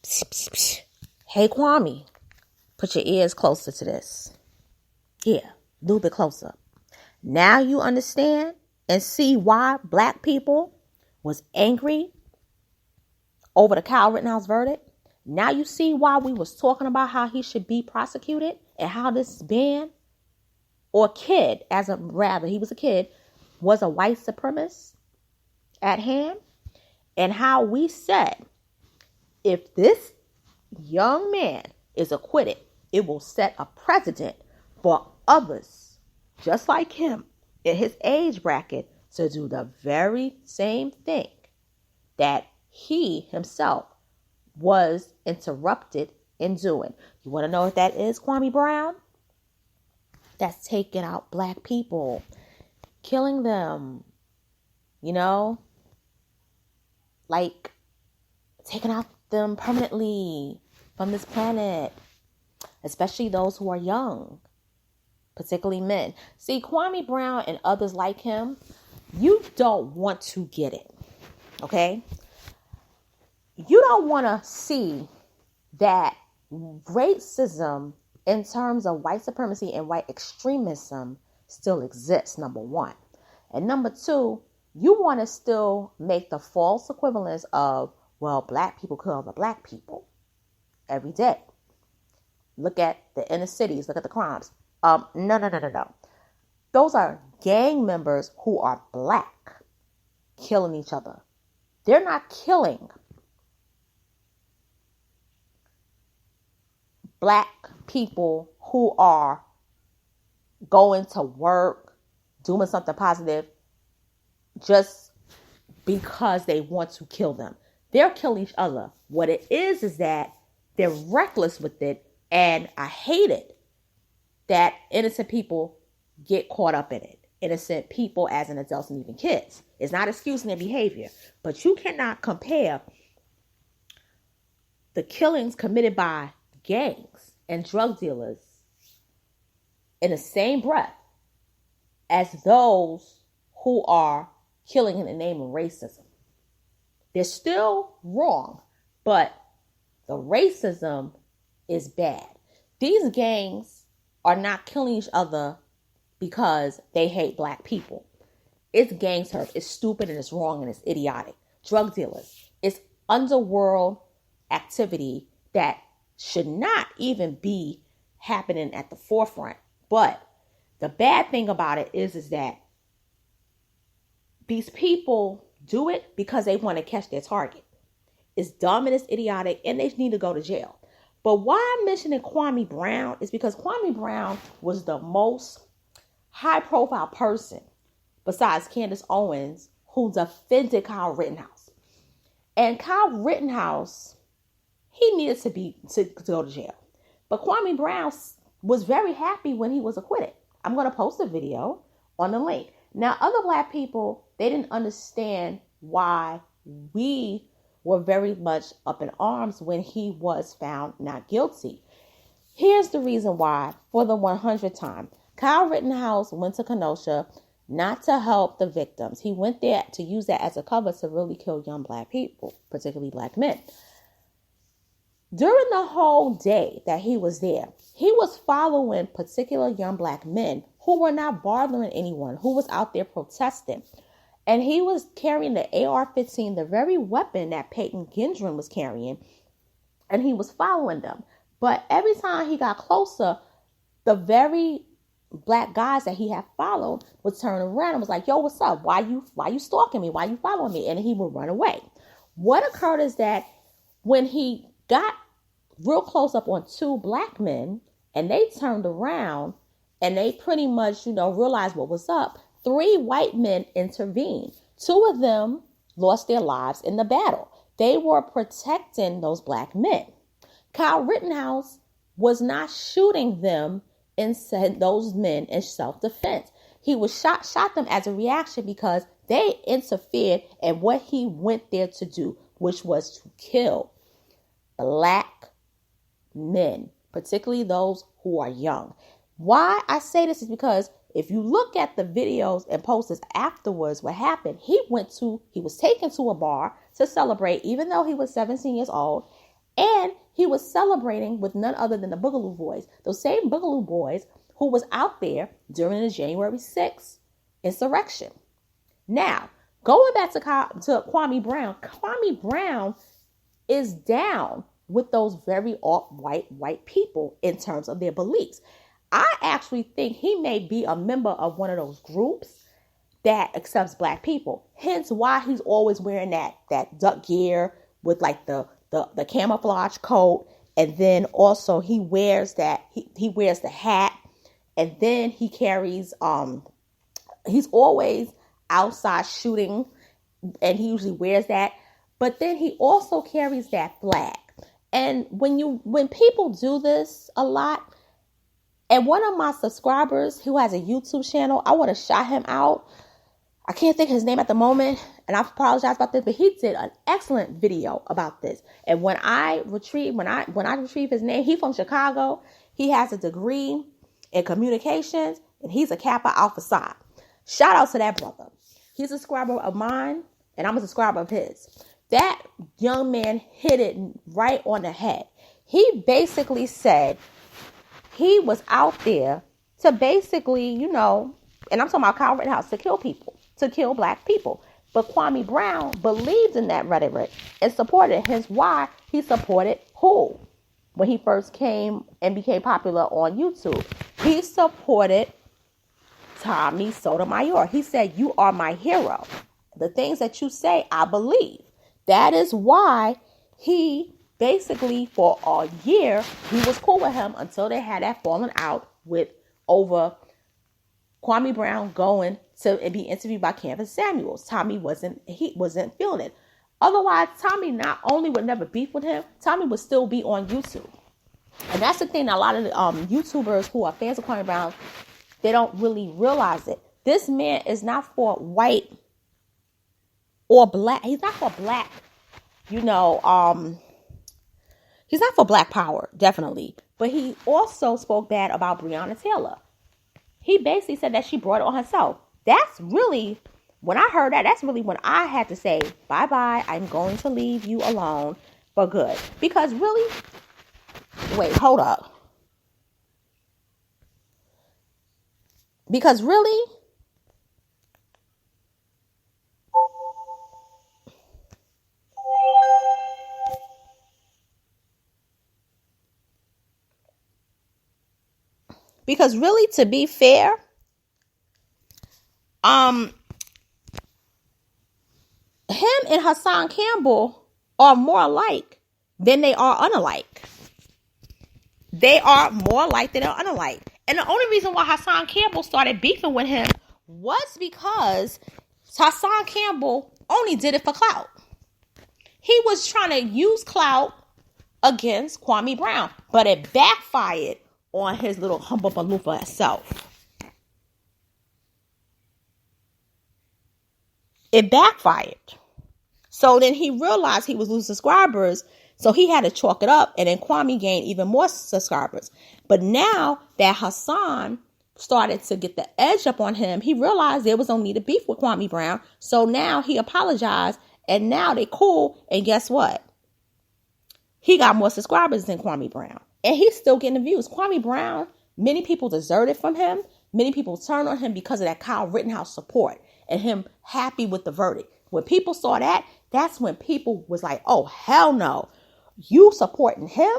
Hey, Kwame, put your ears closer to this. Yeah, a little bit closer. Now you understand and see why black people was angry over the Kyle Rittenhouse verdict. Now you see why we was talking about how he should be prosecuted and how this man or kid, he was a kid, was a white supremacist at hand, and how we said if this young man is acquitted, it will set a precedent for others just like him in his age bracket to do the very same thing that he himself was interrupted in doing. You want to know what that is, Kwame Brown? That's taking out black people, killing them, like taking out them permanently from this planet, especially those who are young, particularly men. See, Kwame Brown and others like him, you don't want to get it, okay? You don't want to see that racism in terms of white supremacy and white extremism still exists, number one. And number two, you want to still make the false equivalence of, well, black people kill other black people every day. Look at the inner cities. Look at the crimes. No. Those are gang members who are black killing each other. They're not killing black people who are going to work, doing something positive, just because they want to kill them. They're killing each other. What it is that they're reckless with it, and I hate it that innocent people get caught up in it. Innocent people as in adults and even kids. It's not excusing their behavior, but you cannot compare the killings committed by gangs and drug dealers in the same breath as those who are killing in the name of racism. They're still wrong, but the racism is bad. These gangs are not killing each other because they hate black people. It's gang turf. It's stupid and it's wrong and it's idiotic. Drug dealers. It's underworld activity that should not even be happening at the forefront. But the bad thing about it is that these people do it because they want to catch their target. It's dumb and it's idiotic and they need to go to jail. But why I'm mentioning Kwame Brown is because Kwame Brown was the most high-profile person besides Candace-Owens who defended Kyle Rittenhouse. And Kyle Rittenhouse, he needed to go to jail. But Kwame Brown was very happy when he was acquitted. I'm going to post a video on the link. Now, other black people, they didn't understand why we were very much up in arms when he was found not guilty. Here's the reason why, for the 100th time. Kyle Rittenhouse went to Kenosha not to help the victims. He went there to use that as a cover to really kill young black people, particularly black men. During the whole day that he was there, he was following particular young black men who were not bothering anyone, who was out there protesting. And he was carrying the AR-15, the very weapon that Peyton Gendron was carrying, and he was following them. But every time he got closer, the very black guys that he had followed would turn around and was like, yo, what's up? Why you stalking me? Why you following me? And he would run away. What occurred is that when he got real close up on two black men and they turned around and they pretty much, realized what was up, 3 white men intervened. 2 of them lost their lives in the battle. They were protecting those black men. Kyle Rittenhouse was not shooting them and said those men in self-defense. He was shot them as a reaction because they interfered in what he went there to do, which was to kill black men, particularly those who are young. Why I say this is because if you look at the videos and posters afterwards, what happened, he was taken to a bar to celebrate, even though he was 17 years old, And he was celebrating with none other than the Boogaloo Boys, those same Boogaloo Boys who was out there during the January 6th insurrection. Now, going back to Kwame Brown, Kwame Brown is down with those very alt-white white people in terms of their beliefs. I actually think he may be a member of one of those groups that accepts black people. Hence why he's always wearing that duck gear with like the camouflage coat. And then also he wears he wears the hat. And then he carries, he's always outside shooting, and he usually wears that. But then he also carries that flag. And when people do this a lot, and one of my subscribers who has a YouTube channel, I want to shout him out. I can't think of his name at the moment, and I apologize about this, but he did an excellent video about this. And when I retrieve his name, he's from Chicago. He has a degree in communications, and he's a Kappa Alpha Psi. Shout out to that brother. He's a subscriber of mine, and I'm a subscriber of his. That young man hit it right on the head. He basically said he was out there to basically, and I'm talking about Kyle Rittenhouse, to kill people, to kill black people. But Kwame Brown believed in that rhetoric and supported it. Hence why he supported who? When he first came and became popular on YouTube, he supported Tommy Sotomayor. He said, "You are my hero. The things that you say, I believe." That is why he basically, for a year, he was cool with him until they had that falling out over Kwame Brown going to be interviewed by Candace Samuels. Tommy wasn't feeling it. Otherwise, Tommy not only would never beef with him, Tommy would still be on YouTube. And that's the thing that a lot of the YouTubers who are fans of Kwame Brown, they don't really realize it. This man is not for white or black. He's not for black, he's not for black power, definitely. But he also spoke bad about Breonna Taylor. He basically said that she brought it on herself. That's really, when I heard that, that's really when I had to say, bye-bye, I'm going to leave you alone for good. Because really, wait, hold up. Because really, to be fair, him and Hassan Campbell are more alike than they are unalike. They are more alike than they're unalike. And the only reason why Hassan Campbell started beefing with him was because Hassan Campbell only did it for clout. He was trying to use clout against Kwame Brown, but it backfired on his little humble baloofa self. It backfired. So then he realized he was losing subscribers, so he had to chalk it up, and then Kwame gained even more subscribers. But now that Hassan started to get the edge up on him, he realized there was no need to beef with Kwame Brown. So now he apologized, and now they cool. And guess what? He got more subscribers than Kwame Brown, and he's still getting the views. Kwame Brown, many people deserted from him. Many people turned on him because of that Kyle Rittenhouse support and him happy with the verdict. When people saw that, that's when people was like, oh, hell no. You supporting him?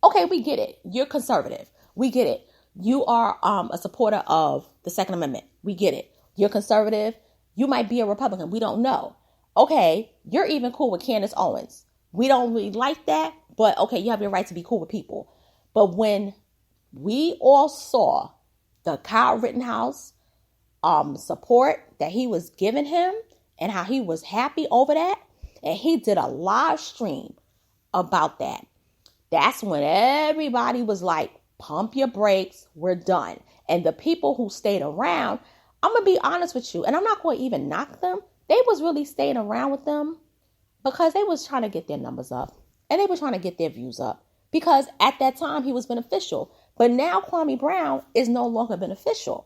Okay, we get it. You're conservative. We get it. You are a supporter of the Second Amendment. We get it. You're conservative. You might be a Republican. We don't know. Okay, you're even cool with Candace-Owens. We don't really like that, but okay, you have your right to be cool with people. But when we all saw the Kyle Rittenhouse support that he was giving him and how he was happy over that, and he did a live stream about that, that's when everybody was like, pump your brakes, we're done. And the people who stayed around, I'm going to be honest with you, and I'm not going to even knock them. They was really staying around with them because they was trying to get their numbers up and they were trying to get their views up because at that time he was beneficial. But now Kwame Brown is no longer beneficial.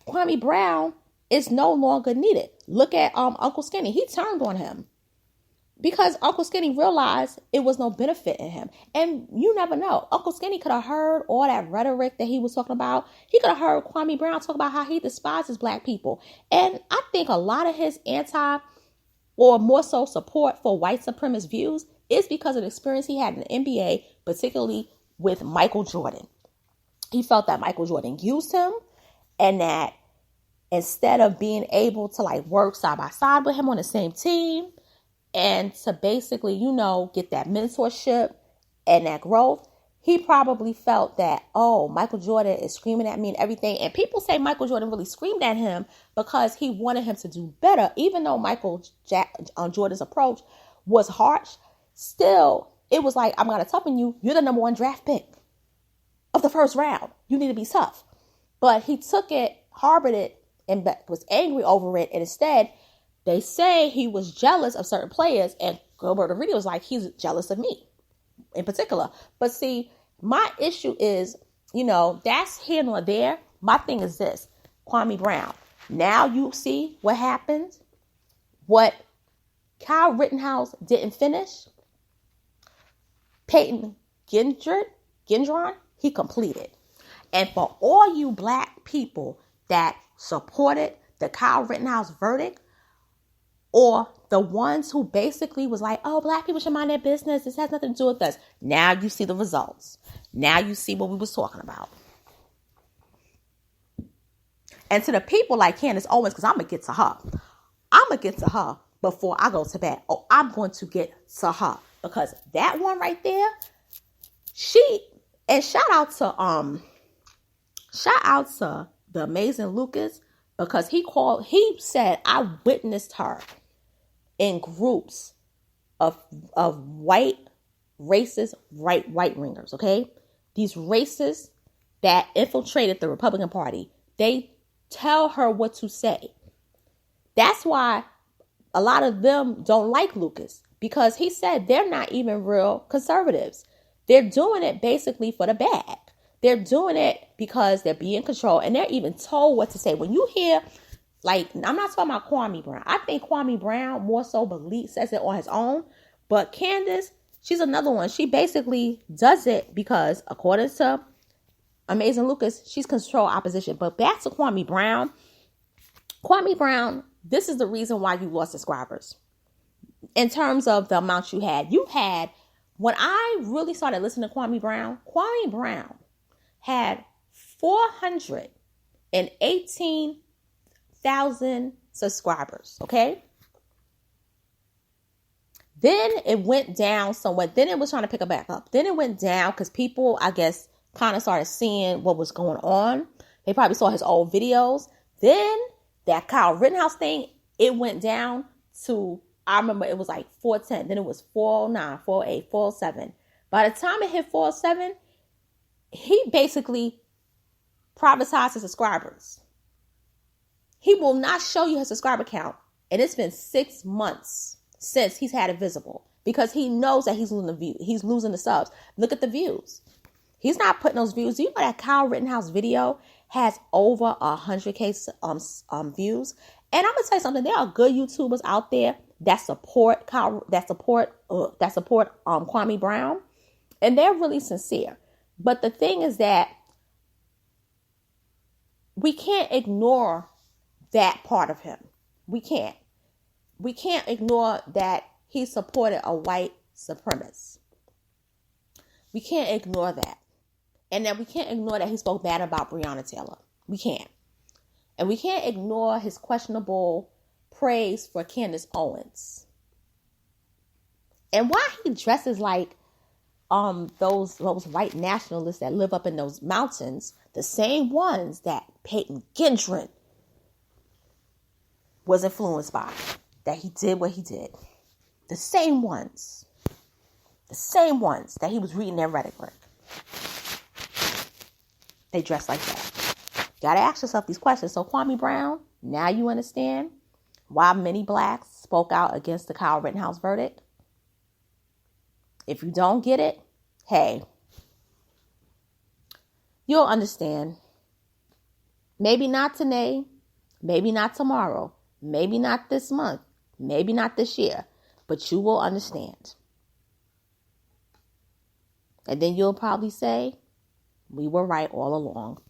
Kwame Brown is no longer needed. Look at Uncle Skinny. He turned on him. because Uncle Skinny realized it was no benefit in him. And you never know. Uncle Skinny could have heard all that rhetoric that he was talking about. He could have heard Kwame Brown talk about how he despises black people. And I think a lot of his or more so support for white supremacist views is because of the experience he had in the NBA, particularly with Michael Jordan. He felt that Michael Jordan used him, and that instead of being able to like work side by side with him on the same team and to basically, get that mentorship and that growth, he probably felt that, oh, Michael Jordan is screaming at me and everything. And people say Michael Jordan really screamed at him because he wanted him to do better. Even though Jordan's approach was harsh, still, it was like, I'm going to toughen you. You're the number 1 draft pick of the first round. You need to be tough. But he took it, harbored it, and was angry over it. And instead, they say he was jealous of certain players. And Gilbert Arenas was like, he's jealous of me in particular. But see, my issue is, that's here nor there. My thing is this, Kwame Brown. Now you see what happened. What Kyle Rittenhouse didn't finish, Peyton Gendron, he completed. And for all you black people that supported the Kyle Rittenhouse verdict, or the ones who basically was like, oh, black people should mind their business, this has nothing to do with us. Now you see the results. Now you see what we was talking about. And to the people like Candace-Owens, because I'm going to get to her. I'm going to get to her before I go to bed. Oh, I'm going to get to her. Because that one right there, and shout out to the amazing Lucas, because he said, I witnessed her in groups of white racist right wingers, okay? These racists that infiltrated the Republican Party, they tell her what to say. That's why a lot of them don't like Lucas, because he said they're not even real conservatives. They're doing it basically for the bag. They're doing it because they're being controlled, and they're even told what to say. When you hear, like, I'm not talking about Kwame Brown. I think Kwame Brown more so says it on his own. But Candace, she's another one. She basically does it because, according to Amazing Lucas, she's control opposition. But back to Kwame Brown. Kwame Brown, this is the reason why you lost subscribers. In terms of the amount you had. When I really started listening to Kwame Brown had 418,000 subscribers, okay? Then it went down somewhat. Then it was trying to pick it back up. Then it went down because people, I guess, kind of started seeing what was going on. They probably saw his old videos. Then that Kyle Rittenhouse thing, it went down to, I remember it was like 410. Then it was 409, 408, 407. By the time it hit 407, he basically privatized his subscribers. He will not show you his subscriber count. And it's been 6 months since he's had it visible, because he knows that he's losing the view. He's losing the subs. Look at the views. He's not putting those views. Do you know that Kyle Rittenhouse video has over 100K views? And I'm gonna tell you something. There are good YouTubers out there that support Kwame Brown, and they're really sincere. But the thing is that we can't ignore that part of him. We can't ignore that he supported a white supremacist. We can't ignore that. And then we can't ignore that he spoke bad about Breonna Taylor. We can't. And we can't ignore his questionable praise for Candace-Owens. And why he dresses like those white nationalists that live up in those mountains, the same ones that Peyton Gendron was influenced by, that he did what he did. The same ones that he was reading their rhetoric. They dress like that. Gotta ask yourself these questions. So Kwame Brown, now you understand why many blacks spoke out against the Kyle Rittenhouse verdict. If you don't get it, hey, you'll understand. Maybe not today, maybe not tomorrow, maybe not this month, maybe not this year. But you will understand. And then you'll probably say, we were right all along.